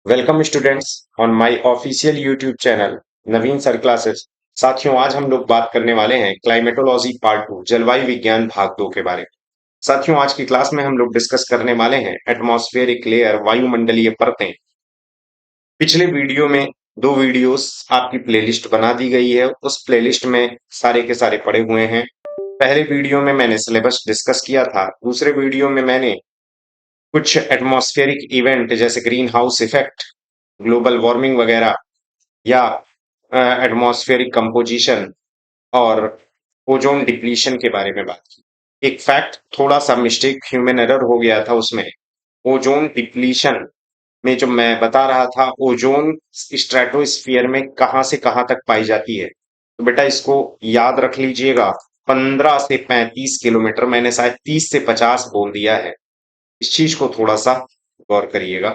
Welcome students on my official YouTube channel Naveen sir classes. साथियों, आज हम लोग बात करने वाले हैं क्लाइमेटोलॉजी पार्ट 2 जलवायु विज्ञान भाग 2 के बारे में। साथियों, आज की क्लास में हम लोग डिस्कस करने वाले हैं एटमॉस्फेरिक लेयर, वायुमंडलीय परतें। पिछले वीडियो में दो वीडियोस आपकी प्लेलिस्ट बना दी गई है, उस प्लेलिस्ट में सारे के सारे पड़े हुए हैं। पहले वीडियो में मैंने सिलेबस डिस्कस किया था, दूसरे वीडियो में मैंने कुछ एटमॉस्फेरिक इवेंट जैसे green house effect, global warming वगैरह या एटमॉस्फेरिक कंपोजिशन और ओजोन डिप्लीशन के बारे में बात की। एक फैक्ट, थोड़ा सा मिस्टेक, ह्यूमन एरर हो गया था उसमें। ओजोन डिप्लीशन में जो मैं बता रहा था, ओजोन स्ट्रेटोस्फियर में कहां से कहां तक पाई जाती है, तो बेटा इसको याद रख लीजिएगा। 15 से 35 किलोमीटर, मैंने शायद 30 से 50 बोल दिया है। इस चीज को थोड़ा सा गौर करिएगा।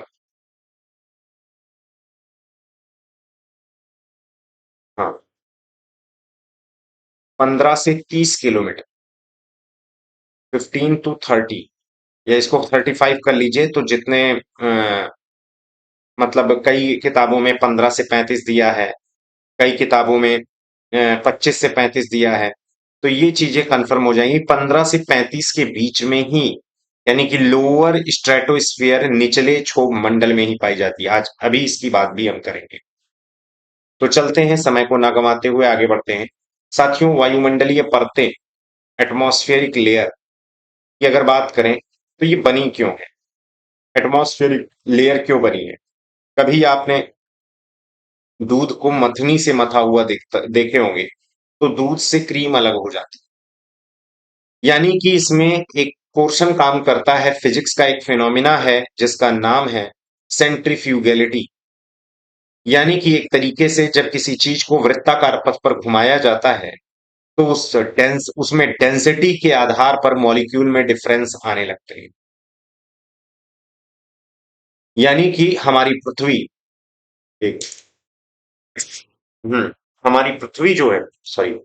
हाँ, 15 से 30 किलोमीटर, 15 to 30, या इसको 35 कर लीजिए। तो जितने मतलब कई किताबों में 15 से 35 दिया है, कई किताबों में 25 से 35 दिया है। तो ये चीजें कंफर्म हो जाएंगी 15 से 35 के बीच में ही, यानी कि लोअर स्ट्रेटोस्फियर, निचले क्षोभ मंडल में ही पाई जाती है। आज अभी इसकी बात भी हम करेंगे। तो चलते हैं, समय को ना गंवाते हुए आगे बढ़ते हैं। साथियों, वायुमंडलीय परतें, एटमॉस्फेरिक लेयर की अगर बात करें तो ये बनी क्यों है, एटमॉस्फेरिक लेयर क्यों बनी है। कभी आपने दूध को मथनी से मथा हुआ देखे होंगे, तो दूध से क्रीम अलग हो जाती है। यानी कि इसमें एक पोर्शन काम करता है, फिजिक्स का एक फिनोमिना है जिसका नाम है सेंट्रीफ्यूगेलिटी। यानी कि एक तरीके से जब किसी चीज को वृत्ताकार पथ पर घुमाया जाता है, तो उसमें डेंसिटी के आधार पर मॉलिक्यूल में डिफरेंस आने लगते हैं। यानी कि हमारी पृथ्वी एक हम्म हमारी पृथ्वी जो है, सॉरी,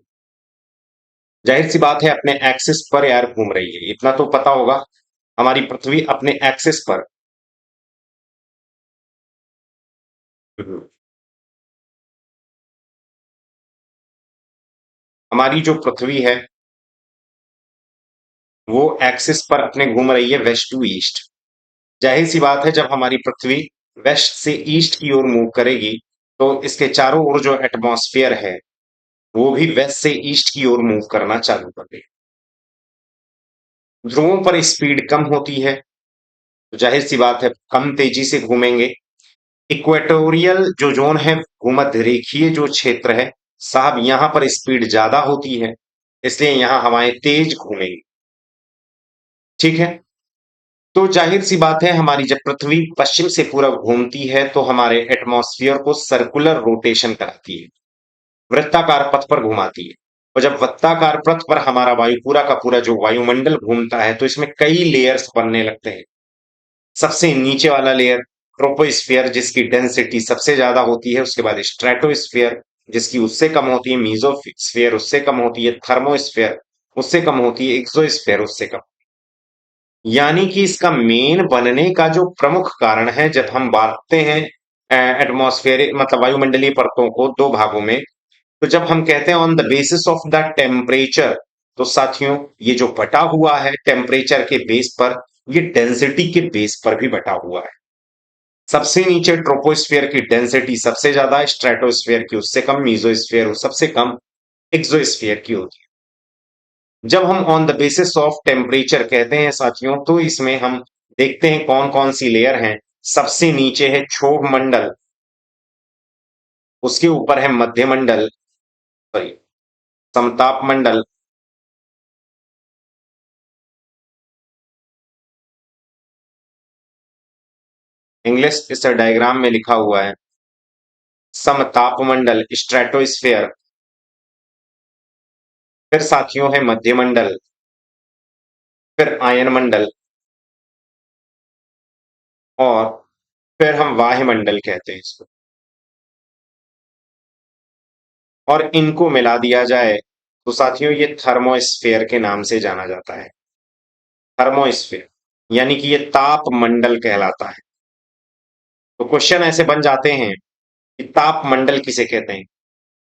जाहिर सी बात है अपने एक्सिस पर यार घूम रही है, इतना तो पता होगा। हमारी पृथ्वी अपने एक्सिस पर, हम्म, हमारी जो पृथ्वी है वो एक्सिस पर अपने घूम रही है वेस्ट टू ईस्ट। जाहिर सी बात है जब हमारी पृथ्वी वेस्ट से ईस्ट की ओर मूव करेगी, तो इसके चारों ओर जो एटमॉस्फेयर है वो भी वेस्ट से ईस्ट की ओर मूव करना चालू कर देगी। ध्रुवों पर स्पीड कम होती है, तो जाहिर सी बात है कम तेजी से घूमेंगे। इक्वेटोरियल जो जोन है, भूमध्य रेखीय जो क्षेत्र है साहब, यहां पर स्पीड ज्यादा होती है, इसलिए यहां हवाएं तेज घूमेंगी। ठीक है। तो जाहिर सी बात है हमारी जब पृथ्वी पश्चिम से पूरब घूमती है तो हमारे एटमॉस्फेयर को सर्कुलर रोटेशन कराती है, वृत्ताकार पथ पर घुमाती है। और जब वृत्ताकार पथ पर हमारा वायु पूरा का पूरा जो वायुमंडल घूमता है, तो इसमें कई लेयर्स बनने लगते हैं। सबसे नीचे वाला लेयर ट्रोपोस्फियर, जिसकी डेंसिटी सबसे ज्यादा होती है। उसके बाद स्ट्रेटोस्फियर, जिसकी उससे कम होती है। मीजोस्फियर उससे कम होती है। थर्मोस्फियर उससे कम होती है। एक्सोस्फियर उससे कम। यानी कि इसका मेन बनने का जो प्रमुख कारण है, जब हम बांटते हैं एटमॉस्फेयर मतलब वायुमंडलीय परतों को दो भागों में, तो जब हम कहते हैं on the basis of the temperature, तो साथियों ये जो बटा हुआ है टेम्परेचर के बेस पर, ये डेंसिटी के बेस पर भी बटा हुआ है। सबसे नीचे ट्रोपोस्फियर की डेंसिटी सबसे ज्यादा, स्ट्रेटोस्फियर की उससे कम, मीजोस्फियर सबसे कम, एक्सोस्फियर की होती है। जब हम on the basis of temperature कहते हैं साथियों, तो इसमें हम देखते हैं कौन कौन सी लेयर हैं। सबसे नीचे है क्षोभ मंडल, उसके ऊपर है मध्य मंडल, सॉरी, समताप मंडल, इंग्लिश इस डायग्राम में लिखा हुआ है समताप मंडल, स्ट्रेटोस्फेयर। फिर साथियों है मध्य मंडल, फिर आयन मंडल, और फिर हम वायुमंडल कहते हैं इसको। और इनको मिला दिया जाए तो साथियों ये थर्मोस्फेयर के नाम से जाना जाता है। थर्मोस्फेयर यानी कि ये ताप मंडल कहलाता है। तो क्वेश्चन ऐसे बन जाते हैं कि तापमंडल किसे कहते हैं,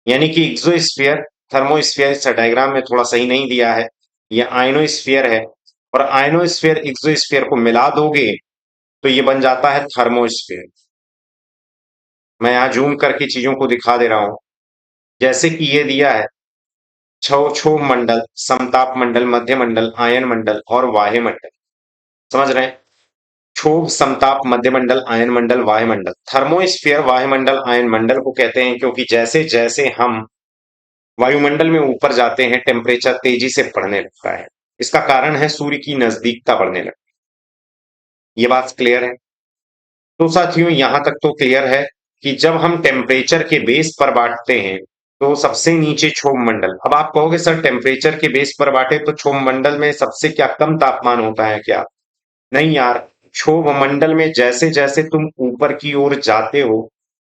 यानी कि एक्सोस्फीयर, थर्मोस्फीयर, इस डायग्राम में थोड़ा सही नहीं दिया है, ये आयनोस्फीयर है, और आयनोस्फीयर एक्सोस्फीयर को मिला दोगे तो ये बन जाता है थर्मोस्फीयर। मैं यहां जूम करके चीजों को दिखा दे रहा हूं, जैसे कि ये दिया है क्षोभ मंडल, समताप मंडल, मध्य मंडल, आयन मंडल और वाह्य मंडल। समझ रहे हैं? क्षोभ, समताप, मध्य मंडल, आयन मंडल, वाह्य मंडल। थर्मोस्फीयर वायुमंडल आयन मंडल को कहते हैं क्योंकि जैसे जैसे हम वायुमंडल में ऊपर जाते हैं टेम्परेचर तेजी से बढ़ने लगता है। इसका कारण है सूर्य की नजदीकता बढ़ने लगती है। ये बात क्लियर है? तो साथियों यहां तक तो क्लियर है कि जब हम टेम्परेचर के बेस पर बांटते हैं तो सबसे नीचे क्षोभ मंडल। अब आप कहोगे सर टेम्परेचर के बेस पर बांटे तो क्षोभ मंडल में सबसे क्या कम तापमान होता है क्या? नहीं यार, क्षोभ मंडल में जैसे जैसे तुम ऊपर की ओर जाते हो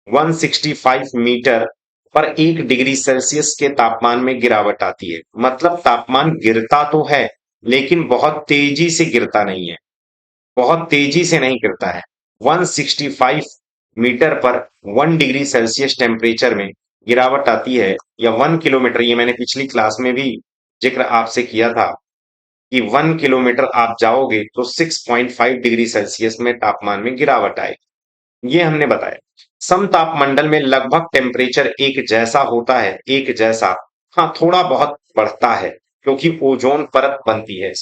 165 मीटर पर 1 डिग्री सेल्सियस के तापमान में गिरावट आती है। मतलब तापमान गिरता तो है लेकिन बहुत तेजी से गिरता नहीं है, बहुत तेजी से नहीं गिरता है। 165 मीटर पर 1 डिग्री सेल्सियस टेम्परेचर में गिरावट आती है, या 1 किलोमीटर, ये मैंने पिछली क्लास में भी जिक्र आपसे किया था कि 1 किलोमीटर आप जाओगे तो 6.5 डिग्री सेल्सियस में तापमान में गिरावट आएगी। ये हमने बताया। समतापमंडल में लगभग टेम्परेचर एक जैसा होता है, एक जैसा, हाँ थोड़ा बहुत बढ़ता है क्योंकि ओजोन परत बनती है।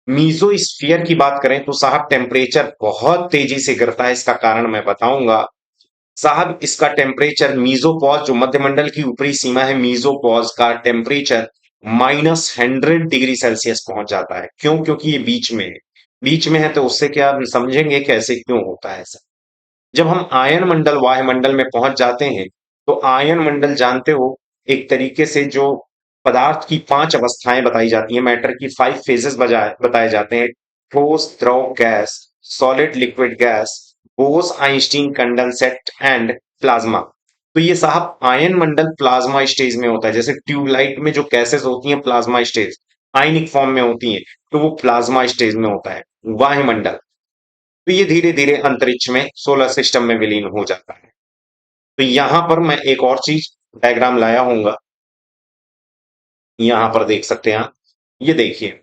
मीजोस्फीयर की बात करें तो साहब टेम्परेचर बहुत तेजी से गिरता है, इसका कारण मैं बताऊंगा। साहब इसका टेम्परेचर मीजोपॉज, जो मध्यमंडल की ऊपरी सीमा है, मीजोपॉज का टेम्परेचर -100 डिग्री सेल्सियस पहुंच जाता है। क्यों? क्योंकि ये बीच में है। बीच में है तो उससे क्या हम समझेंगे कैसे क्यों होता है ऐसा। जब हम आयन मंडल वायुमंडल में पहुंच जाते हैं तो आयन मंडल जानते हो एक तरीके से जो पदार्थ की 5 अवस्थाएं बताई जाती हैं, मैटर की 5 फेजेस बताए जाते हैं: ठोस, द्रव, gas, solid, liquid, gas, Bose Einstein condensate and plasma. तो ये साहब आयन मंडल प्लाज्मा स्टेज में होता है। जैसे ट्यूबलाइट में जो गैसेस होती हैं प्लाज्मा स्टेज, आयनिक फॉर्म में होती हैं, तो वो प्लाज्मा स्टेज में होता है वायुमंडल। तो ये धीरे धीरे अंतरिक्ष में सोलर सिस्टम में विलीन हो जाता है। तो यहां पर मैं एक और चीज डायग्राम लाया हूंगा, यहां पर देख सकते हैं आप। ये देखिए,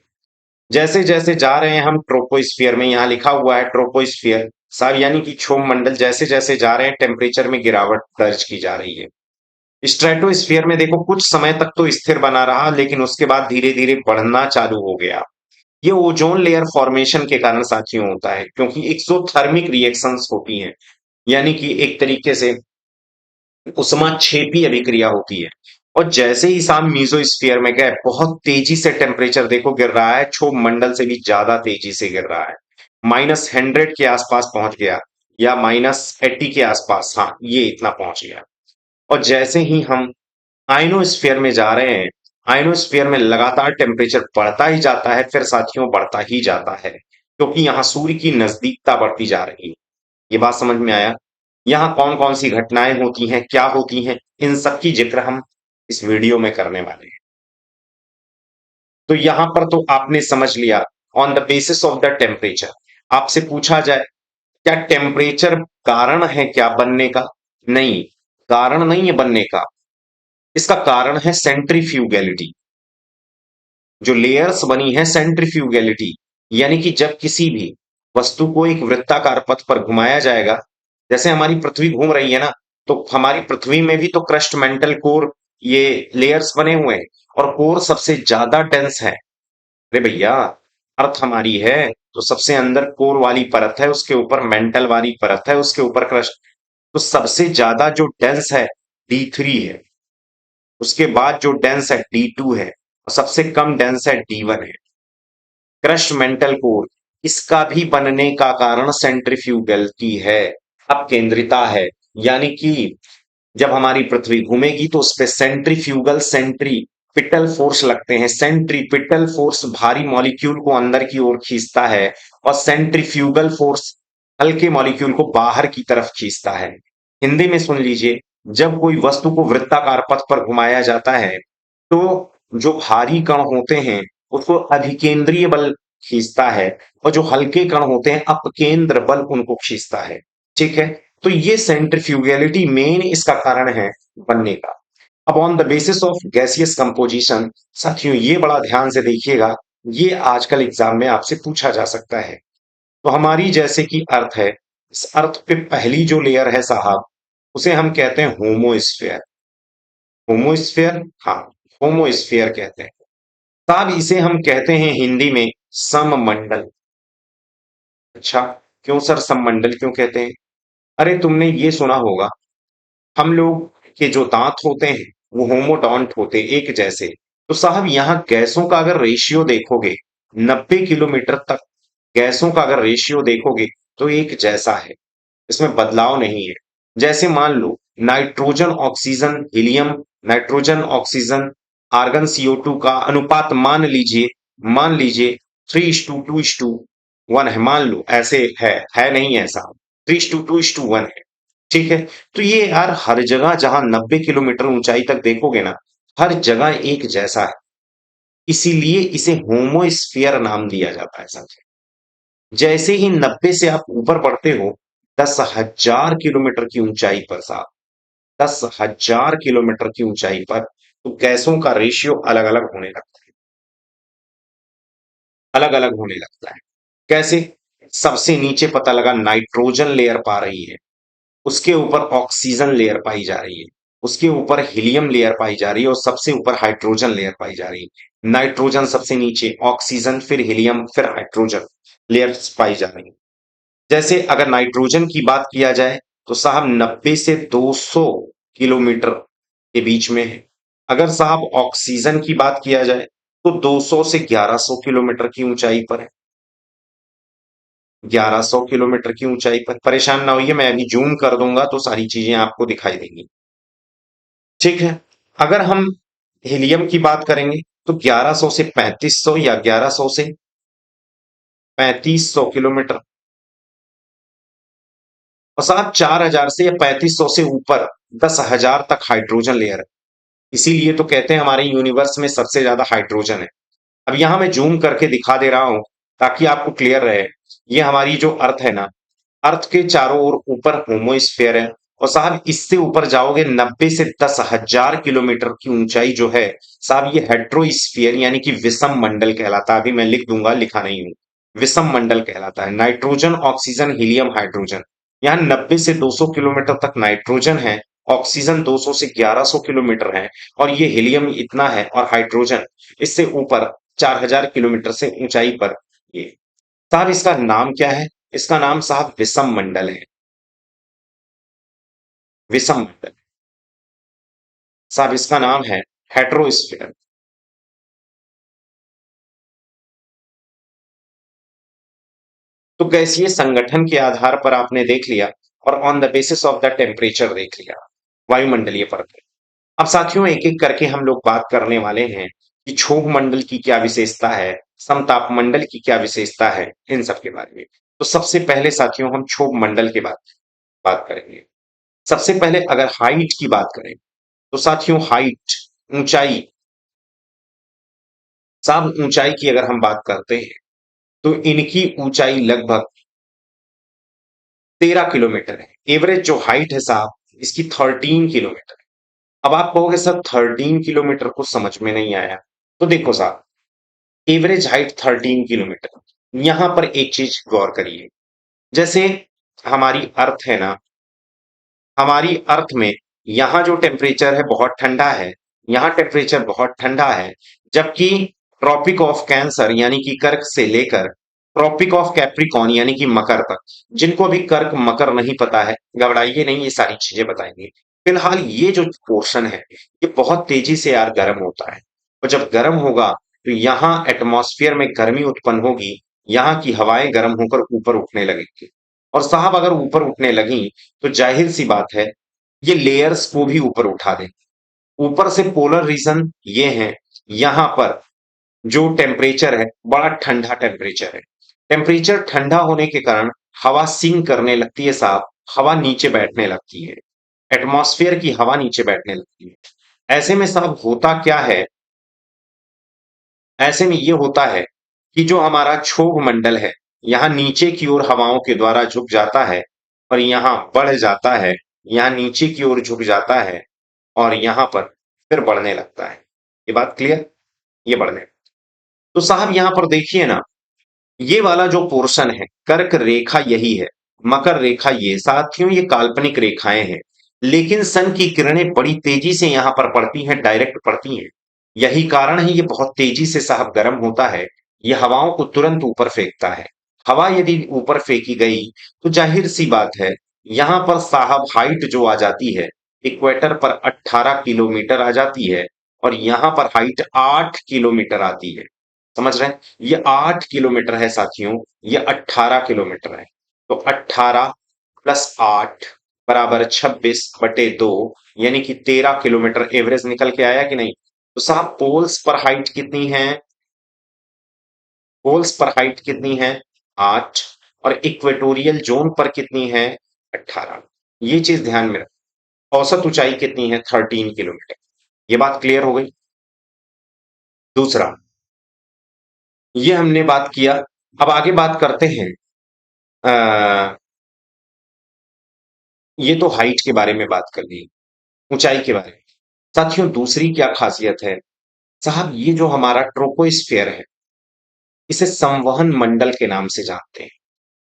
जैसे जैसे जा रहे हैं हम ट्रोपोस्फियर में, यहां लिखा हुआ है ट्रोपोस्फियर साहब, यानी कि क्षोभ मंडल, जैसे जैसे जा रहे हैं टेम्परेचर में गिरावट दर्ज की जा रही है। स्ट्रेटोस्फियर में देखो कुछ समय तक तो स्थिर बना रहा लेकिन उसके बाद धीरे धीरे बढ़ना चालू हो गया। ये ओजोन लेयर फॉर्मेशन के कारण साथियों होता है, क्योंकि एक्सोथर्मिक रिएक्शंस होती हैं, यानी कि एक तरीके से उष्माक्षेपी अभिक्रिया होती है। और जैसे ही साहब मीजोस्फीयर में गए बहुत तेजी से टेम्परेचर देखो गिर रहा है, क्षोभ मंडल से भी ज्यादा तेजी से गिर रहा है, -100 के आसपास पहुंच गया, या -80 के आसपास, हाँ ये इतना पहुंच गया। और जैसे ही हम आयनोस्फीयर में जा रहे हैं, आयनोस्फीयर में लगातार टेम्परेचर बढ़ता ही जाता है, फिर साथियों बढ़ता ही जाता है क्योंकि यहाँ सूर्य की नजदीकता बढ़ती जा रही है। ये बात समझ में आया? यहाँ कौन कौन सी घटनाएं होती हैं, क्या होती हैं, इन सब की जिक्र हम इस वीडियो में करने वाले हैं। तो यहां पर तो आपने समझ लिया on the basis of the temperature. आपसे पूछा जाए क्या टेम्परेचर कारण है क्या बनने का? नहीं, कारण नहीं है बनने का। इसका कारण है सेंट्रीफ्यूगैलिटी। जो लेयर्स बनी है सेंट्रीफ्यूगैलिटी, यानी कि जब किसी भी वस्तु को एक वृत्ताकार पथ पर घुमाया जाएगा, जैसे हमारी पृथ्वी घूम रही है ना, तो हमारी पृथ्वी में भी तो क्रस्ट मेंटल कोर, ये लेयर्स बने हुए हैं, और कोर सबसे ज्यादा डेंस है। अरे भैया, अर्थ हमारी है तो सबसे अंदर कोर वाली परत है, उसके ऊपर मेंटल वाली परत है, उसके ऊपर क्रस्ट। तो सबसे ज्यादा जो डेंस है D3 है, उसके बाद जो डेंस है D2 है, और सबसे कम डेंस है D1 है। क्रस्ट मेंटल कोर, इसका भी बनने का कारण सेंट्रीफ्यूगलिटी है, अपकेंद्रिता है। यानी कि जब हमारी पृथ्वी घूमेगी तो उस पे सेंट्रीफ्यूगल सेंट्रीपिटल फोर्स लगते हैं। सेंट्रीपिटल फोर्स भारी मॉलिक्यूल को अंदर की ओर खींचता है, और सेंट्रीफ्यूगल फोर्स हल्के मॉलिक्यूल को बाहर की तरफ खींचता है। हिंदी में सुन लीजिए, जब कोई वस्तु को वृत्ताकार पथ पर घुमाया जाता है तो जो भारी कण होते हैं उसको अधिकेंद्रीय बल खींचता है, और जो हल्के कण होते हैं अपकेंद्र बल उनको खींचता है। ठीक है, तो ये सेंट्रीफ्यूगैलिटी मेन इसका कारण है बनने का। अब on the basis of gaseous composition, साथियों ये बड़ा ध्यान से देखिएगा, ये आजकल एग्जाम में आपसे पूछा जा सकता है। तो हमारी जैसे कि अर्थ है, इस अर्थ पे पहली जो लेयर है साहब, उसे हम कहते हैं होमोस्फेयर। होमोस्फेयर, हाँ, होमोस्फेयर कहते हैं साहब। इसे हम कहते हैं हिंदी में सममंडल। अच्छा, क्यों सर सममंडल क्यों कहते हैं? अरे तुमने ये सुना होगा, हम लोग के जो दांत होते हैं वो होमोडोंट होते, एक जैसे। तो साहब यहाँ गैसों का अगर रेशियो देखोगे, 90 किलोमीटर तक गैसों का अगर रेशियो देखोगे तो एक जैसा है, इसमें बदलाव नहीं है। जैसे मान लो nitrogen oxygen helium, nitrogen oxygen argon CO2 का अनुपात मान लीजिए 3:2:1 है, मान लो ऐसे है नहीं ऐसा, 3:2:1 है। ठीक है, तो ये यार हर जगह जहां 90 किलोमीटर ऊंचाई तक देखोगे ना, हर जगह एक जैसा है, इसीलिए इसे होमोस्फियर नाम दिया जाता है साथियों। जैसे ही 90 से आप ऊपर बढ़ते हो 10,000 किलोमीटर की ऊंचाई पर साहब, 10,000 किलोमीटर की ऊंचाई पर, तो गैसों का रेशियो अलग अलग होने लगता है, अलग अलग होने लगता है। कैसे? सबसे नीचे पता लगा नाइट्रोजन लेयर पा रही है, उसके ऊपर ऑक्सीजन लेयर पाई जा रही है, उसके ऊपर हीलियम लेयर पाई जा रही है और सबसे ऊपर हाइड्रोजन लेयर पाई जा रही है। नाइट्रोजन सबसे नीचे, ऑक्सीजन, फिर हीलियम, फिर हाइड्रोजन लेयर्स पाई जा रही है। जैसे अगर नाइट्रोजन की बात किया जाए तो साहब 90 से 200 किलोमीटर के बीच में है। अगर साहब ऑक्सीजन की बात किया जाए तो 200 से 1100 किलोमीटर की ऊंचाई पर है। 1100 किलोमीटर की ऊंचाई पर, परेशान ना होइए, मैं अभी जूम कर दूंगा तो सारी चीजें आपको दिखाई देंगी। ठीक है, अगर हम हीलियम की बात करेंगे तो 1100 से 3500 या 1100 से 3500 किलोमीटर, और साहब 4000 से या 3500 से ऊपर 10,000 तक हाइड्रोजन लेयर है। इसीलिए तो कहते हैं हमारे यूनिवर्स में सबसे ज्यादा हाइड्रोजन है। अब यहां मैं जूम करके दिखा दे रहा हूं ताकि आपको क्लियर रहे। ये हमारी जो अर्थ है ना, अर्थ के चारों ओर ऊपर होमोस्फेयर है, और साहब इससे ऊपर जाओगे 90 से 10,000 किलोमीटर की ऊंचाई जो है साहब, ये हेट्रोस्फीयर यानी कि विषम मंडल कहलाता है। अभी मैं लिख दूंगा, लिखा नहीं हूं, विषम मंडल कहलाता है। नाइट्रोजन ऑक्सीजन हीलियम हाइड्रोजन, यहाँ 90 से 200 किलोमीटर तक नाइट्रोजन है, ऑक्सीजन 200 से 1100 किलोमीटर है, और ये हीलियम इतना है, और हाइड्रोजन इससे ऊपर 4000 किलोमीटर से ऊंचाई पर ये। साहब इसका नाम क्या है? इसका नाम साहब विषम मंडल है, विषम मंडल। साहब इसका नाम है हेट्रोस्फीयर। तो गैसीय संगठन के आधार पर आपने देख लिया, और on the basis of the temperature देख लिया, वायुमंडलीय परत। अब साथियों एक एक करके हम लोग बात करने वाले हैं कि क्षोभ मंडल की क्या विशेषता है, समताप मंडल की क्या विशेषता है, इन सब के बारे में। तो सबसे पहले साथियों हम क्षोभ मंडल की बात करेंगे। सबसे पहले अगर हाइट की बात करें तो साथियों हाइट, ऊंचाई, साहब ऊंचाई की अगर हम बात करते हैं तो इनकी ऊंचाई लगभग 13 किलोमीटर है। एवरेज जो हाइट है साहब इसकी 13 किलोमीटर है। अब आप कहोगे सर 13 किलोमीटर को समझ में नहीं आया। तो देखो साहब, एवरेज हाइट 13 किलोमीटर, यहां पर एक चीज गौर करिए। जैसे हमारी अर्थ है ना, हमारी अर्थ में यहाँ जो टेम्परेचर है बहुत ठंडा है, यहाँ टेम्परेचर बहुत ठंडा है, जबकि ट्रॉपिक ऑफ कैंसर यानी कि कर्क से लेकर ट्रॉपिक ऑफ कैप्रिकॉन यानी कि मकर तक, जिनको अभी कर्क मकर नहीं पता है घबराइए नहीं, ये सारी चीजें बताएंगे। फिलहाल ये जो पोर्शन है ये बहुत तेजी से यार गर्म होता है, और जब गर्म होगा तो यहाँ एटमॉस्फेयर में गर्मी उत्पन्न होगी, यहाँ की हवाएं गर्म होकर ऊपर उठने लगेंगी, और साहब अगर ऊपर उठने लगी तो जाहिर सी बात है ये लेयर्स को भी ऊपर उठा दें। ऊपर से पोलर रीजन ये है, यहां पर जो टेम्परेचर है बड़ा ठंडा टेम्परेचर है। टेम्परेचर ठंडा होने के कारण हवा सिंक करने लगती है साहब, हवा नीचे बैठने लगती है, एटमॉस्फेयर की हवा नीचे बैठने लगती है। ऐसे में साहब होता क्या है, ऐसे में ये होता है कि जो हमारा क्षोभ मंडल है यहाँ नीचे की ओर हवाओं के द्वारा झुक जाता है, और यहाँ बढ़ जाता है, यहाँ नीचे की ओर झुक जाता है और यहाँ पर फिर बढ़ने लगता है। ये बात क्लियर? ये बढ़ने, तो साहब यहाँ पर देखिए ना, ये वाला जो पोर्शन है, कर्क रेखा यही है, मकर रेखा ये, साथियों ये काल्पनिक रेखाएं हैं, लेकिन सन की किरणें बड़ी तेजी से यहां पर पड़ती हैं, डायरेक्ट पड़ती हैं। यही कारण है ये बहुत तेजी से साहब गर्म होता है, ये हवाओं को तुरंत ऊपर फेंकता है। हवा यदि ऊपर फेंकी गई तो जाहिर सी बात है, यहां पर साहब हाइट जो आ जाती है, इक्वेटर पर 18 किलोमीटर आ जाती है और यहां पर हाइट 8 किलोमीटर आती है। समझ रहे हैं? ये 8 किलोमीटर है साथियों, ये 18 किलोमीटर है। तो 18 प्लस 8 बराबर 26/2, यानी कि 13 किलोमीटर एवरेज निकल के आया कि नहीं? तो साहब पोल्स पर हाइट कितनी है? पोल्स पर हाइट कितनी है? 8। और इक्वेटोरियल जोन पर कितनी है? 18। ये चीज ध्यान में रखो। औसत ऊंचाई कितनी है? 13 किलोमीटर। ये बात क्लियर हो गई? दूसरा, ये हमने बात किया। अब आगे बात करते हैं, ये तो हाइट के बारे में बात कर ली, ऊंचाई के बारे में। साथियों दूसरी क्या खासियत है? साहब ये जो हमारा ट्रोपोस्फियर है, इसे संवहन मंडल के नाम से जानते हैं।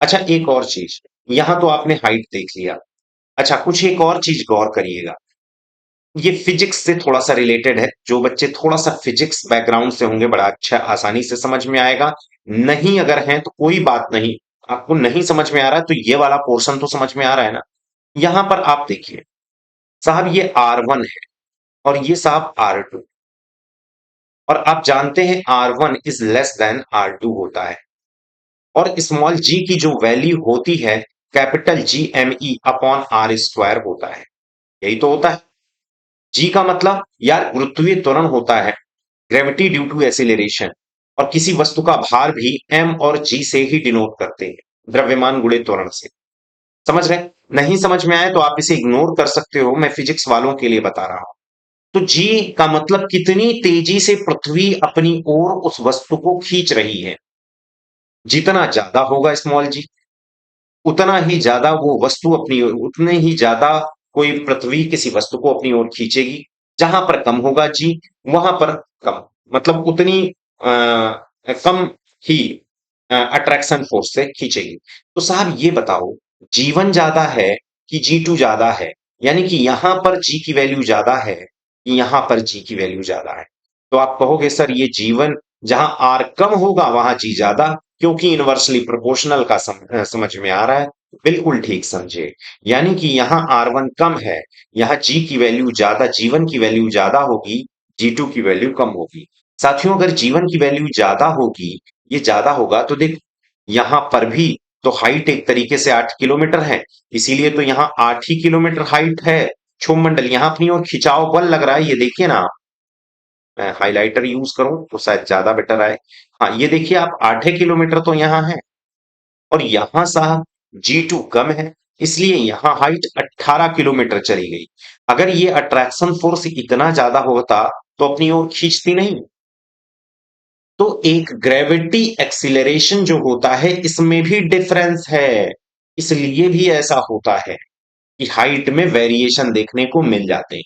अच्छा एक और चीज, यहां तो आपने हाइट देख लिया। अच्छा कुछ एक और चीज गौर करिएगा, ये फिजिक्स से थोड़ा सा रिलेटेड है। जो बच्चे थोड़ा सा फिजिक्स बैकग्राउंड से होंगे, बड़ा अच्छा आसानी से समझ में आएगा। नहीं अगर हैं तो कोई बात नहीं, आपको नहीं समझ में आ रहा है तो ये वाला पोर्शन तो समझ में आ रहा है ना। यहां पर आप देखिए साहब, ये R1 है और ये साहब R2, और आप जानते हैं R1 is less than R2 होता है। और स्मॉल जी की जो वैल्यू होती है, कैपिटल GME अपॉन R² होता है। यही तो होता है। जी का मतलब यार गुरुत्वीय त्वरण होता है, ग्रेविटी ड्यू टू एसिलेरेशन। और किसी वस्तु का भार भी M और G से ही डिनोट करते हैं, द्रव्यमान गुणे त्वरण से। समझ रहे? नहीं समझ में आए तो आप इसे इग्नोर कर सकते हो, मैं फिजिक्स वालों के लिए बता रहा हूं। तो जी का मतलब कितनी तेजी से पृथ्वी अपनी ओर उस वस्तु को खींच रही है। जितना ज्यादा होगा स्मॉल जी, उतना ही ज्यादा वो वस्तु अपनी ओर, उतने ही ज्यादा कोई पृथ्वी किसी वस्तु को अपनी ओर खींचेगी। जहां पर कम होगा जी, वहां पर कम, मतलब उतनी कम ही अट्रैक्शन फोर्स से खींचेगी। तो साहब ये बताओ, जीवन ज्यादा है कि G2 ज्यादा है? यानी कि यहां पर जी की वैल्यू ज्यादा है कि यहां पर जी की वैल्यू ज्यादा है? तो आप कहोगे सर ये जीवन, जहां आर कम होगा वहां जी ज्यादा, क्योंकि इनवर्सली प्रोपोर्शनल का समझ में आ रहा है। बिल्कुल ठीक समझे। यानी कि यहाँ R1 कम है, यहाँ जी की वैल्यू ज्यादा, जीवन की वैल्यू ज्यादा होगी, G2 की वैल्यू कम होगी। साथियों अगर जीवन की वैल्यू ज्यादा होगी, ये ज्यादा होगा, तो देख यहां पर भी तो हाइट एक तरीके से 8 किलोमीटर है, इसीलिए तो यहाँ 8 ही किलोमीटर हाइट है। क्षोभमंडल यहाँ अपनी ओर खिंचाव बल लग रहा है, ये देखिए ना। मैं हाइलाइटर यूज करूं तो शायद ज्यादा बेटर आए। हाँ ये देखिए आप, 8 किलोमीटर तो यहाँ है और यहां साहब G2 कम है, इसलिए यहां हाइट 18 किलोमीटर चली गई। अगर ये अट्रैक्शन फोर्स इतना ज्यादा होता तो अपनी ओर खींचती नहीं। तो एक ग्रेविटी एक्सीलरेशन जो होता है, इसमें भी डिफरेंस है, इसलिए भी ऐसा होता है कि हाइट में वेरिएशन देखने को मिल जाते हैं।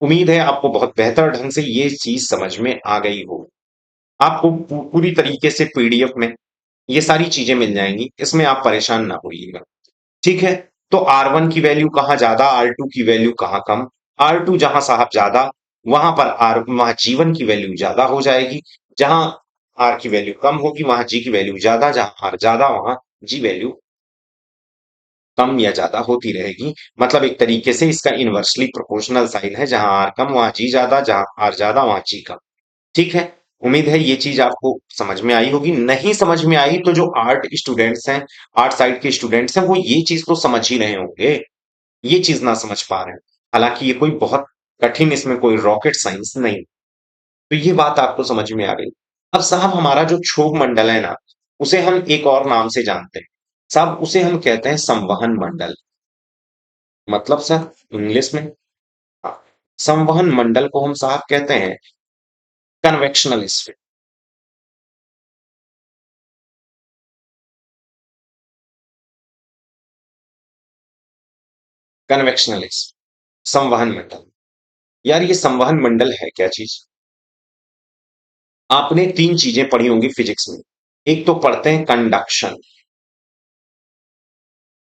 उम्मीद है आपको बहुत बेहतर ढंग से ये चीज समझ में आ गई हो। आपको पूरी तरीके से पीडीएफ में ये सारी चीजें मिल जाएंगी, इसमें आप परेशान ना होइएगा। ठीक है? तो R1 की वैल्यू कहां ज्यादा, R2 की वैल्यू कहां कम? R2 जहां साहब ज्यादा, वहां पर आर वहां जीवन की वैल्यू ज्यादा हो जाएगी। जहां आर की वैल्यू कम होगी वहां जी की वैल्यू ज्यादा, जहां आर ज्यादा वहां जी वैल्यू कम या ज्यादा होती रहेगी। मतलब एक तरीके से इसका इनवर्सली प्रोपोर्शनल साइन है, जहां आर कम वहां जी ज्यादा, जहां आर ज्यादा वहां जी कम। ठीक है? उम्मीद है ये चीज आपको समझ में आई होगी। नहीं समझ में आई तो जो आर्ट स्टूडेंट्स हैं, आर्ट साइड के स्टूडेंट्स हैं, वो ये चीज तो समझ ही रहे होंगे, ये चीज ना समझ पा रहे हैं। हालांकि ये कोई बहुत कठिन, इसमें कोई रॉकेट साइंस नहीं। तो ये बात आपको समझ में आ गई। अब साहब हमारा जो क्षोभ मंडल है ना, उसे हम एक और नाम से जानते हैं साहब, उसे हम कहते हैं संवहन मंडल। मतलब सर इंग्लिश में, हाँ, संवहन मंडल को हम साहब कहते हैं कन्वेक्शनल स्फीयर। कन्वेक्शनलिज्म, संवहन मंडल। यार ये संवहन मंडल है क्या चीज? आपने तीन चीजें पढ़ी होंगी फिजिक्स में। एक तो पढ़ते हैं कंडक्शन,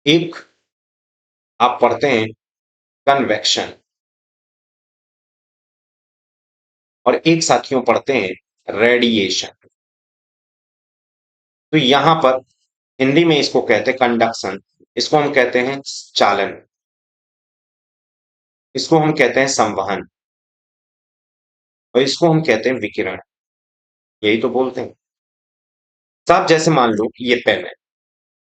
एक आप पढ़ते हैं कन्वेक्शन, और एक साथियों पढ़ते हैं रेडिएशन। तो यहां पर हिंदी में इसको कहते हैं कंडक्शन, इसको हम कहते हैं चालन, इसको हम कहते हैं संवहन, और इसको हम कहते हैं विकिरण। यही तो बोलते हैं साहब। जैसे मान लो ये पेन है,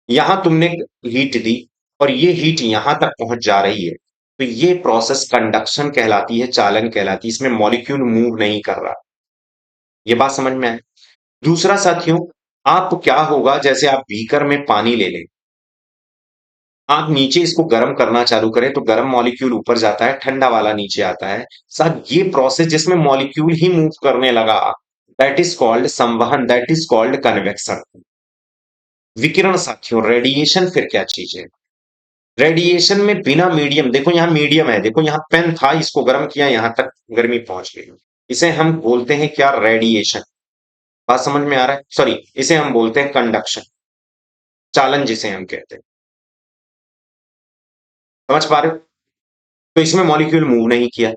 यहां तुमने हीट दी और ये हीट यहां तक पहुंच जा रही है, तो ये प्रोसेस कंडक्शन कहलाती है, चालन कहलाती है। इसमें मॉलिक्यूल मूव नहीं कर रहा। ये बात समझ में आए? दूसरा साथियों, आप क्या होगा, जैसे आप बीकर में पानी ले लें, आप नीचे इसको गर्म करना चालू करें तो गर्म मॉलिक्यूल ऊपर जाता है, ठंडा वाला नीचे आता है। साहब ये प्रोसेस जिसमें मॉलिक्यूल ही मूव करने लगा, दैट इज कॉल्ड संवहन, दैट इज कॉल्ड कन्वेक्शन। विकिरण साथियों, रेडिएशन फिर क्या चीज है? रेडिएशन में बिना मीडियम, देखो यहां मीडियम है, देखो यहां पेन था, इसको गर्म किया, यहां तक गर्मी पहुंच गई, इसे हम बोलते हैं क्या? रेडिएशन। बात समझ में आ रहा है? सॉरी, इसे हम बोलते हैं कंडक्शन, चालन जिसे हम कहते हैं। समझ पा रहे हो? तो इसमें मॉलिक्यूल मूव नहीं किया,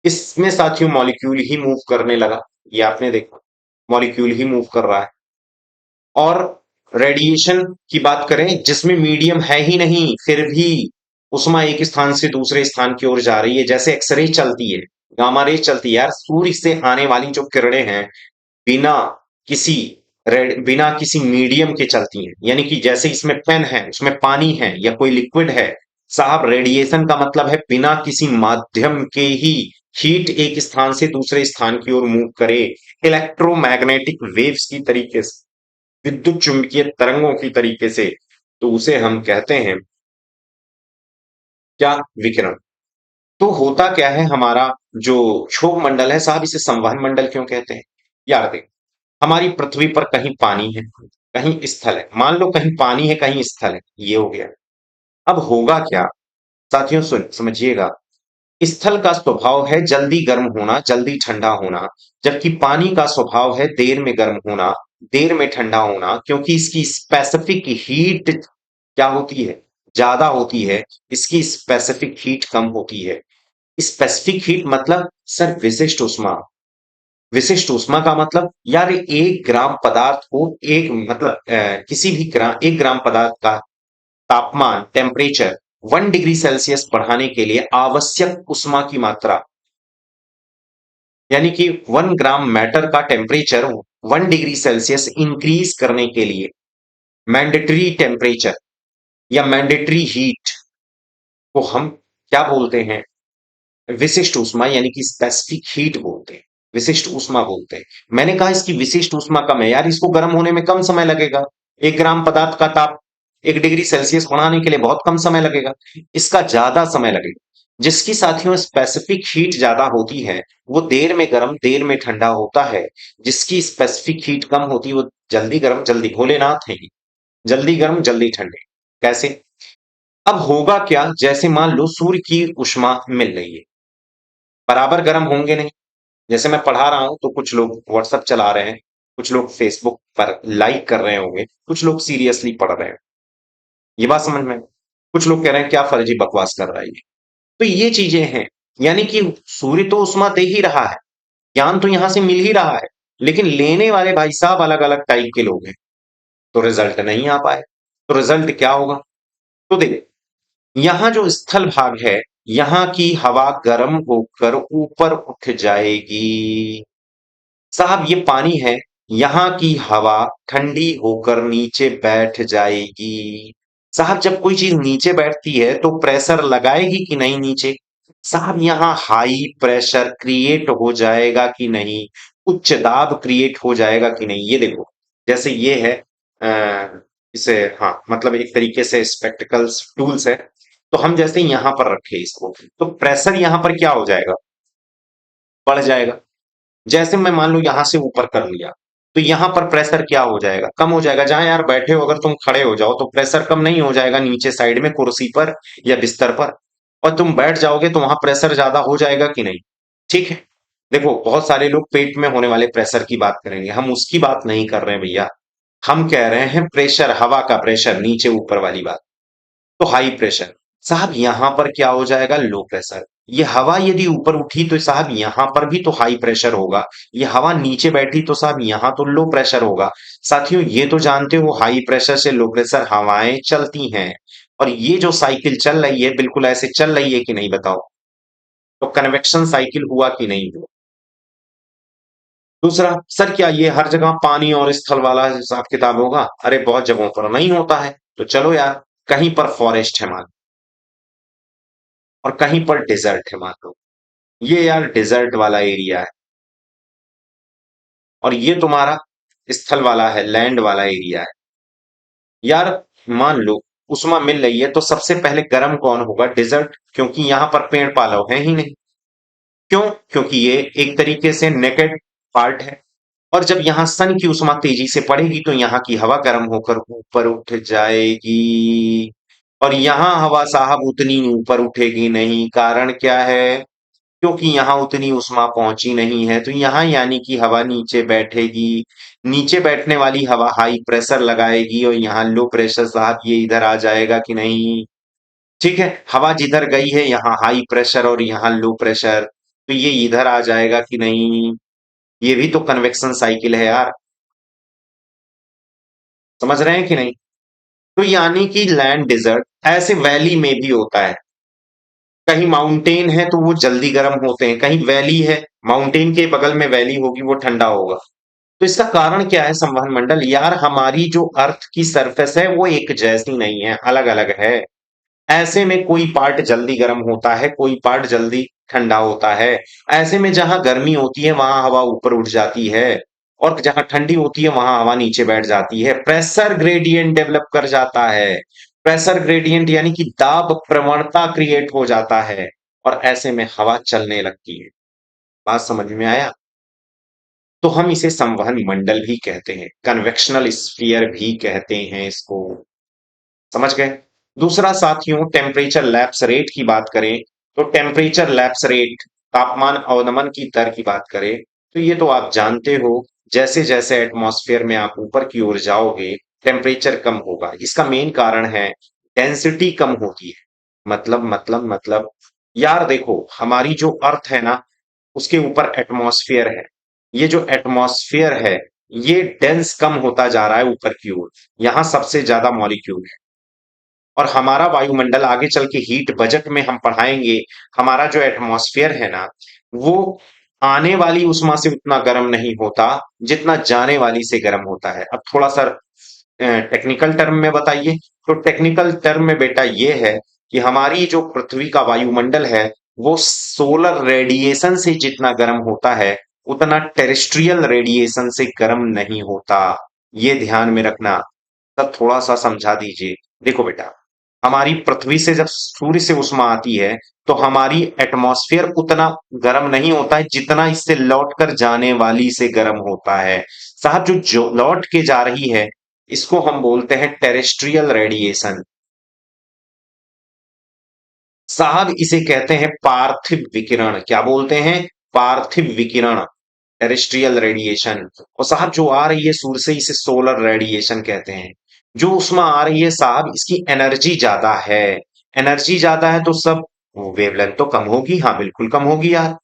इसमें साथियों मॉलिक्यूल ही मूव करने लगा। ये आपने देखा, मॉलिक्यूल ही मूव कर रहा है। और रेडिएशन की बात करें जिसमें मीडियम है ही नहीं, फिर भी उष्मा एक स्थान से दूसरे स्थान की ओर जा रही है। जैसे एक्सरे चलती है, गामा रे चलती है, यार सूर्य से आने वाली जो किरणें हैं बिना किसी बिना किसी मीडियम के चलती हैं। यानी कि जैसे इसमें पेन है, उसमें पानी है या कोई लिक्विड है, साहब रेडिएशन का मतलब है बिना किसी माध्यम के ही हीट एक स्थान से दूसरे स्थान की ओर मूव करे, इलेक्ट्रोमैग्नेटिक वेव्स की तरीके से, विद्युत चुंबकीय तरंगों की तरीके से। तो उसे हम कहते हैं क्या? विकिरण। तो होता क्या है, हमारा जो क्षोभ मंडल है साहब, इसे संवहन मंडल क्यों कहते हैं? यार देख, हमारी पृथ्वी पर कहीं पानी है, कहीं स्थल है। मान लो कहीं पानी है, कहीं स्थल है, ये हो गया। अब होगा क्या साथियों, सुन समझिएगा। स्थल का स्वभाव है जल्दी गर्म होना, जल्दी ठंडा होना, जबकि पानी का स्वभाव है देर में गर्म होना, देर में ठंडा होना, क्योंकि इसकी स्पेसिफिक हीट क्या होती है? ज्यादा होती है, इसकी स्पेसिफिक हीट कम होती है। स्पेसिफिक हीट मतलब सर विशिष्ट उष्मा। विशिष्ट ऊष्मा का मतलब यार, एक ग्राम पदार्थ को एक मतलब किसी भी एक ग्राम पदार्थ का तापमान, टेम्परेचर 1 डिग्री सेल्सियस बढ़ाने के लिए आवश्यक उष्मा की मात्रा, यानी कि 1 ग्राम मैटर का टेम्परेचर 1 डिग्री सेल्सियस इंक्रीज करने के लिए मैंडेटरी टेम्परेचर या मैंडेटरी हीट को हम क्या बोलते हैं? विशिष्ट ऊष्मा, यानी कि स्पेसिफिक हीट बोलते हैं, विशिष्ट ऊष्मा बोलते हैं। मैंने कहा इसकी विशिष्ट ऊष्मा कम है, यार इसको गर्म होने में कम समय लगेगा। 1 ग्राम पदार्थ का ताप 1 डिग्री सेल्सियस बढ़ाने के लिए बहुत कम समय लगेगा, इसका ज्यादा समय लगेगा। जिसकी साथियों स्पेसिफिक हीट ज्यादा होती है, वो देर में गर्म देर में ठंडा होता है। जिसकी स्पेसिफिक हीट कम होती है, वो जल्दी गर्म जल्दी, भोलेनाथ है ये, जल्दी गर्म जल्दी ठंडे। कैसे? अब होगा क्या, जैसे मान लो सूर्य की उष्मा मिल रही है, बराबर गर्म होंगे नहीं। जैसे मैं पढ़ा रहा हूं तो कुछ लोग व्हाट्सएप चला रहे हैं, कुछ लोग फेसबुक पर लाइक कर रहे होंगे, कुछ लोग सीरियसली पढ़ रहे हैं। ये बात समझ में? कुछ लोग कह रहे हैं क्या फर्जी बकवास कर रहा है ये। तो ये चीजें हैं, यानी कि सूर्य तो उष्मा दे ही रहा है, ज्ञान तो यहां से मिल ही रहा है, लेकिन लेने वाले भाई साहब अलग अलग टाइप के लोग हैं, तो रिजल्ट नहीं आ पाए। तो रिजल्ट क्या होगा? तो देखिए, यहाँ जो स्थल भाग है, यहाँ की हवा गर्म होकर ऊपर उठ जाएगी। साहब ये पानी है, यहाँ की हवा ठंडी होकर नीचे बैठ जाएगी। साहब जब कोई चीज नीचे बैठती है तो प्रेशर लगाएगी कि नहीं नीचे? साहब यहाँ हाई प्रेशर क्रिएट हो जाएगा कि नहीं? उच्च दाब क्रिएट हो जाएगा कि नहीं? ये देखो, जैसे ये है इसे, हाँ मतलब एक तरीके से स्पेक्टिकल्स टूल्स है, तो हम जैसे यहाँ पर रखे इसको, तो प्रेशर यहाँ पर क्या हो जाएगा? बढ़ जाएगा। जैसे मैं मान लो यहां से ऊपर कर लिया, तो यहां पर प्रेशर क्या हो जाएगा? कम हो जाएगा। जहां यार बैठे हो, अगर तुम खड़े हो जाओ तो प्रेशर कम नहीं हो जाएगा नीचे साइड में कुर्सी पर या बिस्तर पर? और तुम बैठ जाओगे तो वहां प्रेशर ज्यादा हो जाएगा कि नहीं? ठीक है। देखो, बहुत सारे लोग पेट में होने वाले प्रेशर की बात करेंगे, हम उसकी बात नहीं कर रहे हैं भैया। हम कह रहे हैं प्रेशर, हवा का प्रेशर, नीचे ऊपर वाली बात। तो हाई प्रेशर, साहब यहां पर क्या हो जाएगा? Low pressure. ये हवा यदि ऊपर उठी तो साहब यहां पर भी तो हाई प्रेशर होगा। ये हवा नीचे बैठी तो साहब यहां तो लो प्रेशर होगा। साथियों, ये तो जानते हो हाई प्रेशर से लो प्रेशर हवाएं चलती हैं। और ये जो साइकिल चल रही है बिल्कुल ऐसे चल रही है कि नहीं बताओ? तो कन्वेक्शन साइकिल हुआ कि नहीं हुआ? दूसरा, सर क्या ये हर जगह पानी और स्थल वाला हिसाब किताब होगा? अरे बहुत जगहों पर नहीं होता है। तो चलो यार, कहीं पर फॉरेस्ट है मान, और कहीं पर डेजर्ट है मान लो। ये यार डेजर्ट वाला एरिया है, और ये तुम्हारा स्थल वाला है, लैंड वाला एरिया है। यार मान लो उष्मा मिल रही है, तो सबसे पहले गर्म कौन होगा? डेजर्ट, क्योंकि यहां पर पेड़ पालव है ही नहीं। क्यों? क्योंकि ये एक तरीके से नेकेड पार्ट है। और जब यहाँ सन की उष्मा तेजी से पड़ेगी तो यहाँ की हवा गर्म होकर ऊपर उठ जाएगी। और यहाँ हवा साहब उतनी ऊपर उठेगी नहीं। कारण क्या है? क्योंकि यहाँ उतनी उष्मा पहुंची नहीं है, तो यहाँ यानी कि हवा नीचे बैठेगी। नीचे बैठने वाली हवा हाई प्रेशर लगाएगी, और यहाँ लो प्रेशर साहब ये इधर आ जाएगा कि नहीं? ठीक है, हवा जिधर गई है यहाँ हाई प्रेशर और यहाँ लो प्रेशर, तो ये इधर आ जाएगा कि नहीं? ये भी तो कन्वेक्शन साइकिल है यार। समझ रहे हैं कि नहीं? तो यानी कि लैंड डेजर्ट ऐसे वैली में भी होता है। कहीं माउंटेन है तो वो जल्दी गर्म होते हैं, कहीं वैली है, माउंटेन के बगल में वैली होगी, वो ठंडा होगा। तो इसका कारण क्या है? संवहन मंडल यार, हमारी जो अर्थ की सरफेस है वो एक जैसी नहीं है, अलग अलग है। ऐसे में कोई पार्ट जल्दी गर्म होता है, कोई पार्ट जल्दी ठंडा होता है। ऐसे में जहां गर्मी होती है वहां हवा ऊपर उठ जाती है, और जहां ठंडी होती है वहां हवा नीचे बैठ जाती है। प्रेशर ग्रेडियंट डेवलप कर जाता है। प्रेशर ग्रेडियंट यानी कि दाब प्रवणता क्रिएट हो जाता है, और ऐसे में हवा चलने लगती है। बात समझ में आया? तो हम इसे संवहन मंडल भी कहते हैं, कन्वेक्शनल स्फीयर भी कहते हैं इसको। समझ गए? दूसरा साथियों, टेम्परेचर लैप्स रेट की बात करें, तो टेम्परेचर लैप्स रेट, तापमान अवनमन की दर की बात करें, तो ये तो आप जानते हो, जैसे जैसे एटमॉस्फेयर में आप ऊपर की ओर जाओगे टेम्परेचर कम होगा। इसका मेन कारण है डेंसिटी कम होती है। मतलब यार देखो, हमारी जो अर्थ है ना, उसके ऊपर एटमॉस्फेयर है। ये जो एटमॉस्फेयर है ये डेंस कम होता जा रहा है ऊपर की ओर। यहाँ सबसे ज्यादा मॉलिक्यूल है। और हमारा वायुमंडल आगे चल के हीट बजट में हम पढ़ाएंगे, हमारा जो एटमॉस्फेयर है ना, वो आने वाली उष्मा से उतना गर्म नहीं होता जितना जाने वाली से गर्म होता है। अब थोड़ा सा टेक्निकल टर्म में बताइए। तो टेक्निकल टर्म में बेटा ये है कि हमारी जो पृथ्वी का वायुमंडल है वो सोलर रेडिएशन से जितना गर्म होता है उतना टेरेस्ट्रियल रेडिएशन से गर्म नहीं होता। ये ध्यान में रखना। तब थोड़ा सा समझा दीजिए। देखो बेटा, हमारी पृथ्वी से जब सूर्य से उष्मा आती है तो हमारी एटमॉस्फेयर उतना गर्म नहीं होता है जितना इससे लौट कर जाने वाली से गर्म होता है। साहब जो लौट के जा रही है इसको हम बोलते हैं टेरेस्ट्रियल रेडिएशन। साहब इसे कहते हैं पार्थिव विकिरण। क्या बोलते हैं? पार्थिव विकिरण, टेरेस्ट्रियल रेडिएशन। और साहब जो आ रही है सूर्य से इसे सोलर रेडिएशन कहते हैं। जो उष्मा आ रही है साहब इसकी एनर्जी ज्यादा है। एनर्जी ज्यादा है तो सब वेवलेंथ तो कम होगी, हाँ बिल्कुल कम होगी यार।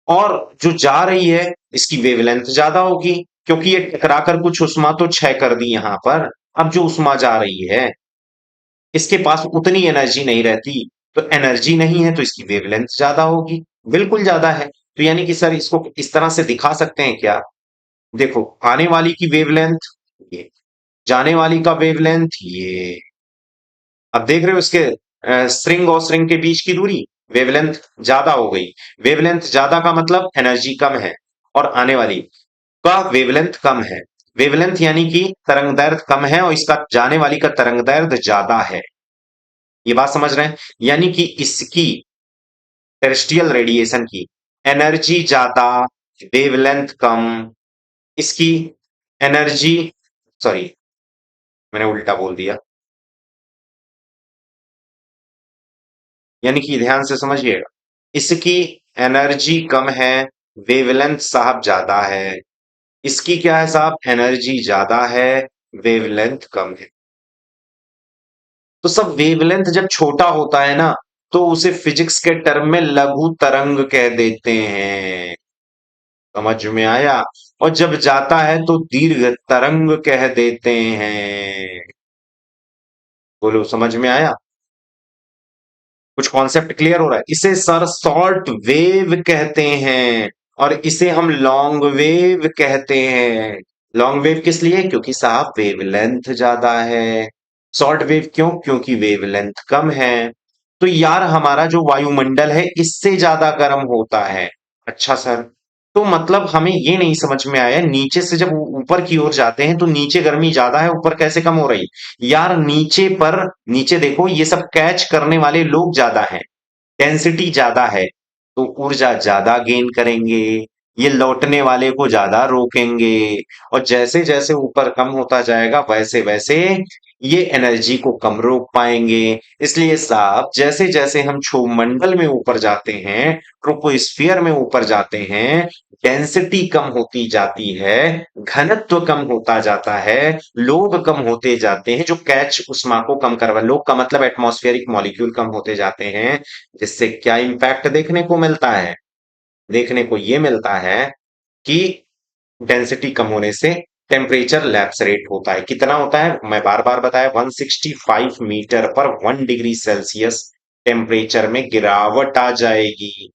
और जो जा रही है इसकी वेवलेंथ ज्यादा होगी, क्योंकि ये टकराकर कुछ उष्मा तो क्षय कर दी यहां पर। अब जो उष्मा जा रही है इसके पास उतनी एनर्जी नहीं रहती, तो एनर्जी नहीं है तो इसकी वेवलेंथ ज्यादा होगी। बिल्कुल ज्यादा है। तो यानी कि सर इसको इस तरह से दिखा सकते हैं क्या? देखो, आने वाली की वेवलेंथ ये, जाने वाली का वेवलेंथ ये। अब देख रहे हो इसके स्ट्रिंग और स्ट्रिंग के बीच की दूरी, वेवलेंथ ज्यादा हो गई। वेवलेंथ ज्यादा का मतलब एनर्जी कम है, और आने वाली का वेवलेंथ कम है। वेवलेंथ यानी कि तरंग दैर्ध्य कम है और इसका जाने वाली का तरंग दैर्ध्य ज्यादा है। ये बात समझ रहे हैं? यानी कि इसकी टेरेस्ट्रियल रेडिएशन की एनर्जी ज्यादा, वेवलेंथ कम। इसकी एनर्जी, सॉरी मैंने उल्टा बोल दिया। यानी कि ध्यान से समझिएगा, इसकी एनर्जी कम है, वेवलेंथ साहब ज्यादा है। इसकी क्या है साहब, एनर्जी ज्यादा है, वेवलेंथ कम है। तो सब वेवलेंथ जब छोटा होता है ना, तो उसे फिजिक्स के टर्म में लघु तरंग कह देते हैं। समझ में आया? और जब जाता है तो दीर्घ तरंग कह देते हैं। बोलो, समझ में आया? कुछ कॉन्सेप्ट क्लियर हो रहा है? इसे सर शॉर्ट वेव कहते हैं, और इसे हम लॉन्ग वेव कहते हैं। लॉन्ग वेव किस लिए? क्योंकि साहब वेवलेंथ ज्यादा है। शॉर्ट वेव क्यों? क्योंकि वेवलेंथ कम है। तो यार हमारा जो वायुमंडल है इससे ज्यादा गर्म होता है। अच्छा सर, तो मतलब हमें ये नहीं समझ में आया, नीचे से जब ऊपर की ओर जाते हैं तो नीचे गर्मी ज्यादा है, ऊपर कैसे कम हो रही? यार नीचे पर, नीचे देखो, ये सब कैच करने वाले लोग ज्यादा हैं, डेंसिटी ज्यादा है, तो ऊर्जा ज्यादा गेन करेंगे, ये लौटने वाले को ज्यादा रोकेंगे। और जैसे जैसे ऊपर कम होता जाएगा वैसे वैसे ये एनर्जी को कम रोक पाएंगे। इसलिए साहब जैसे जैसे हम क्षोभमंडल में ऊपर जाते हैं, ट्रोपोस्फियर में ऊपर जाते हैं, डेंसिटी कम होती जाती है, घनत्व कम होता जाता है, लोब कम होते जाते हैं, जो कैच उष्मा को कम करवा, लोब का मतलब एटमॉस्फेरिक मॉलिक्यूल कम होते जाते हैं। जिससे क्या इंपैक्ट देखने को मिलता है? देखने को ये मिलता है कि डेंसिटी कम होने से टेम्परेचर लैप्स रेट होता है। कितना होता है? मैं बार बार बताया, 165 मीटर पर 1 डिग्री सेल्सियस टेम्परेचर में गिरावट आ जाएगी।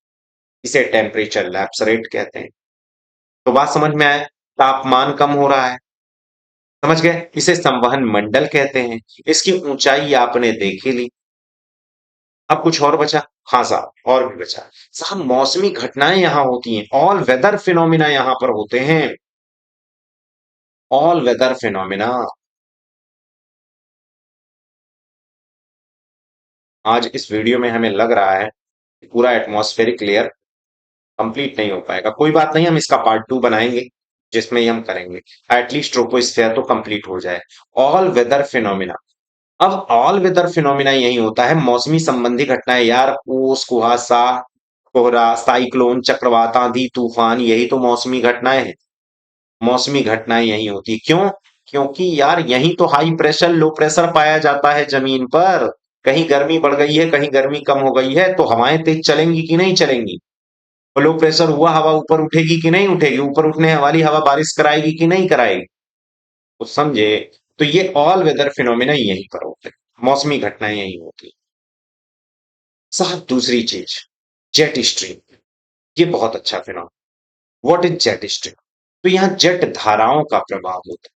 इसे टेम्परेचर लैप्स रेट कहते हैं। तो बात समझ में आए? तापमान कम हो रहा है, समझ गए? इसे संवहन मंडल कहते हैं। इसकी ऊंचाई आपने देखी ली। अब कुछ और बचा? हाँ साहब, और भी बचा। साहब मौसमी घटनाएं यहां होती हैं, ऑल वेदर फिनोमिना यहां पर होते हैं। All weather phenomena. आज इस वीडियो में हमें लग रहा है कि पूरा एटमॉस्फेरिक लेयर कंप्लीट नहीं हो पाएगा। कोई बात नहीं, हम इसका पार्ट 2 बनाएंगे, जिसमें ही हम करेंगे एटलीस्ट ट्रोपोस्फेयर तो कंप्लीट हो जाए। All weather phenomena. अब ऑल वेदर फिनोमिना यही होता है, मौसमी संबंधी घटनाएं यार, ओस, कुहासा, कोहरा, साइक्लोन, चक्रवात, आंधी, तूफान, यही तो मौसमी घटनाएं हैं। मौसमी घटनाएं यही होती है। क्यों? क्योंकि यार यही तो हाई प्रेशर लो प्रेशर पाया जाता है जमीन पर। कहीं गर्मी बढ़ गई है, कहीं गर्मी कम हो गई है, तो हवाएं तेज चलेंगी कि नहीं चलेंगी? और लो प्रेशर हुआ, हवा ऊपर उठेगी कि नहीं उठेगी? ऊपर उठने वाली हवा बारिश कराएगी कि नहीं कराएगी? तो समझे? तो ये ऑल वेदर फिनोमिना यहीं पर होते हैं, मौसमी घटनाएं यही होती है। साहब दूसरी चीज, जेट स्ट्रीम। ये बहुत अच्छा phenomena. What is jet stream? तो यहाँ जेट धाराओं का प्रभाव होता है।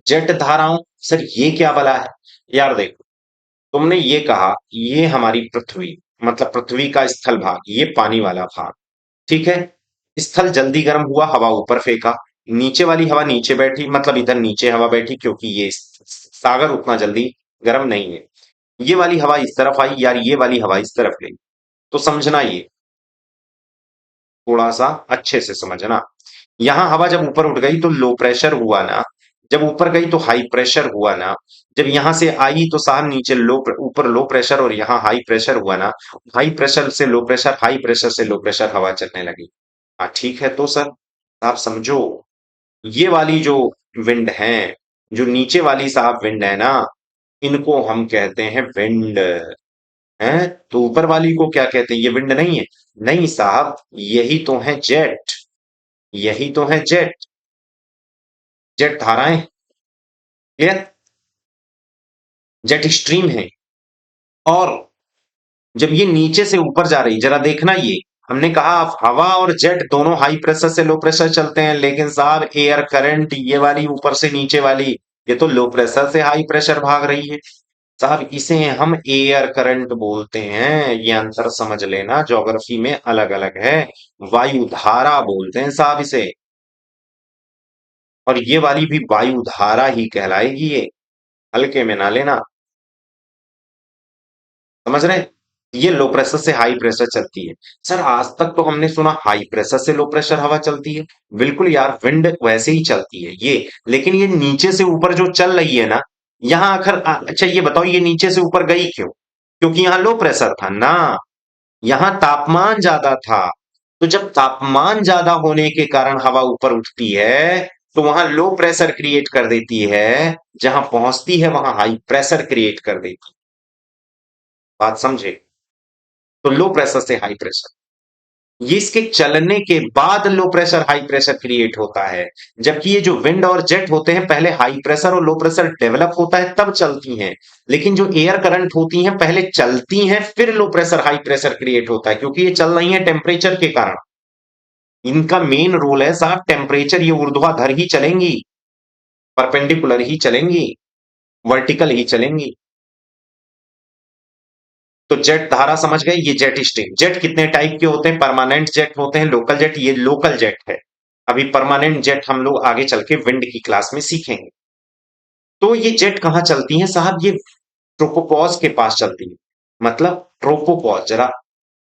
जेट धाराओं, सर ये क्या बला है? यार देखो, तुमने ये कहा ये हमारी पृथ्वी, मतलब पृथ्वी का स्थल भाग, ये पानी वाला भाग, ठीक है? स्थल जल्दी गर्म हुआ, हवा ऊपर फेंका, नीचे वाली हवा नीचे बैठी, मतलब इधर नीचे हवा बैठी, क्योंकि ये सागर उतना जल्दी गर्म नहीं है। ये वाली हवा इस तरफ आई, यार ये वाली हवा इस तरफ गई। तो समझना, ये थोड़ा सा अच्छे से समझना। यहां हवा जब ऊपर उठ गई तो लो प्रेशर हुआ ना, जब ऊपर गई तो हाई प्रेशर हुआ ना, जब यहां से आई तो साहब नीचे ऊपर लो प्रेशर और यहाँ हाई प्रेशर हुआ ना, हाई प्रेशर से लो प्रेशर, हाई प्रेशर से लो प्रेशर हवा चलने लगी। हाँ ठीक है, तो सर आप समझो, ये वाली जो विंड है, जो नीचे वाली साहब विंड है ना, इनको हम कहते हैं विंड। हैं? तो ऊपर वाली को क्या कहते हैं? ये विंड नहीं है। नहीं साहब, यही तो है जेट। यही तो है जेट। जेट धाराएं। क्लियर? जेट स्ट्रीम है। और जब ये नीचे से ऊपर जा रही, जरा देखना, ये हमने कहा हवा और जेट दोनों हाई प्रेशर से लो प्रेशर चलते हैं, लेकिन साहब एयर करंट, ये वाली ऊपर से नीचे वाली, ये तो लो प्रेशर से हाई प्रेशर भाग रही है। साहब इसे हम एयर करंट बोलते हैं। ये अंतर समझ लेना, ज्योग्राफी में अलग अलग है। वायु धारा बोलते हैं साहब इसे। और ये वाली भी वायु धारा ही कहलाएगी, ये हल्के में ना लेना। समझ रहे हैं? ये लो प्रेशर से हाई प्रेशर चलती है। सर आज तक तो हमने सुना हाई प्रेशर से लो प्रेशर हवा चलती है। बिल्कुल यार, विंड वैसे ही चलती है ये, लेकिन ये नीचे से ऊपर जो चल रही है ना, यहां आखिर अच्छा ये बताओ ये नीचे से ऊपर गई क्यों? क्योंकि यहां लो प्रेशर था ना, यहां तापमान ज्यादा था। तो जब तापमान ज्यादा होने के कारण हवा ऊपर उठती है तो वहां लो प्रेशर क्रिएट कर देती है, जहां पहुंचती है वहां हाई प्रेशर क्रिएट कर देती है। बात समझे? तो लो प्रेशर से हाई प्रेशर, ये इसके चलने के बाद low pressure high pressure create होता है। जबकि ये जो विंड और जेट होते हैं पहले हाई प्रेशर और लो प्रेशर डेवलप होता है तब चलती हैं। लेकिन जो एयर करंट होती हैं पहले चलती हैं फिर low pressure high pressure create होता है, क्योंकि ये चल रही है टेम्परेचर के कारण। इनका मेन रोल है साहब टेम्परेचर, ये ऊर्ध्वाधर ही चलेंगी, परपेंडिकुलर ही चलेंगी, वर्टिकल ही चलेंगी। तो जेट धारा समझ गए, ये जेट स्ट्रीम। जेट कितने टाइप के होते हैं? परमानेंट जेट होते हैं, लोकल जेट, ये लोकल जेट है। अभी परमानेंट जेट हम लोग आगे चल के विंड की क्लास में सीखेंगे। तो ये जेट कहां चलती हैं साहब? ये ट्रोपोपॉज के पास चलती है। मतलब ट्रोपोपॉज जरा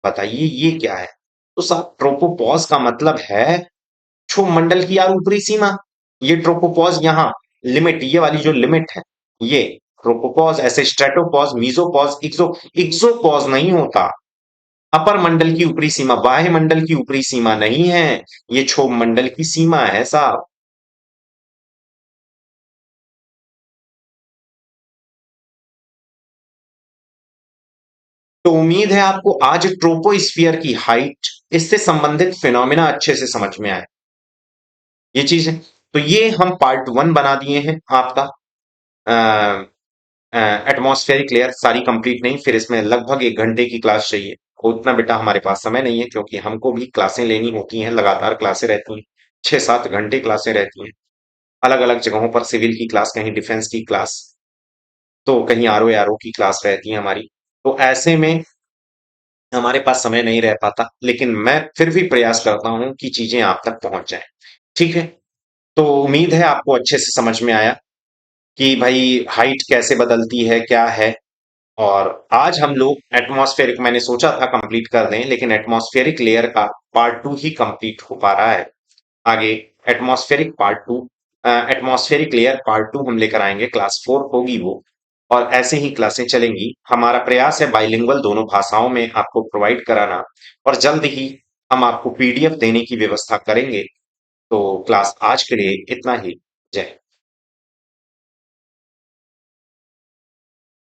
बताइए ये क्या है? तो साहब ट्रोपोपॉज का मतलब है क्षोभ मंडल की यार ऊपरी सीमा। ये ट्रोपोपॉज यहाँ लिमिट, ये वाली जो लिमिट है, ये ट्रोपोपॉज। ऐसे स्ट्रेटोपॉज, मीजोपॉज, इक्सोपॉज नहीं होता। अपर मंडल की ऊपरी सीमा, बाह्य मंडल की ऊपरी सीमा नहीं है, ये क्षोभ मंडल की सीमा है साहब। तो उम्मीद है आपको आज ट्रोपोस्फियर की हाइट, इससे संबंधित फिनोमिना अच्छे से समझ में आए। ये चीज है। तो ये हम पार्ट वन बना दिए हैं आपका। एटमॉस्फेरिक लेयर सारी कंप्लीट नहीं, फिर इसमें लगभग 1 घंटे की क्लास चाहिए। उतना बेटा हमारे पास समय नहीं है, क्योंकि हमको भी क्लासें लेनी होती हैं, लगातार क्लासें रहती हैं, 6-7 घंटे क्लासें रहती हैं। अलग अलग जगहों पर सिविल की क्लास, कहीं डिफेंस की क्लास, तो कहीं आरओ की क्लास रहती है हमारी। तो ऐसे में हमारे पास समय नहीं रह पाता, लेकिन मैं फिर भी प्रयास करता हूं कि चीजें आप तक पहुंच जाएं। ठीक है। तो उम्मीद है आपको अच्छे से समझ में आया कि भाई हाइट कैसे बदलती है, क्या है। और आज हम लोग एटमॉस्फेरिक, मैंने सोचा था कंप्लीट कर दें, लेकिन एटमॉस्फेरिक लेयर का पार्ट टू ही कंप्लीट हो पा रहा है। आगे atmospheric part two, atmospheric layer part two हम लेकर आएंगे, क्लास 4 होगी वो। और ऐसे ही क्लासें चलेंगी। हमारा प्रयास है बाइलिंगुअल दोनों भाषाओं में आपको प्रोवाइड कराना, और जल्द ही हम आपको पीडीएफ देने की व्यवस्था करेंगे। तो क्लास आज के लिए इतना ही। जय हिंद।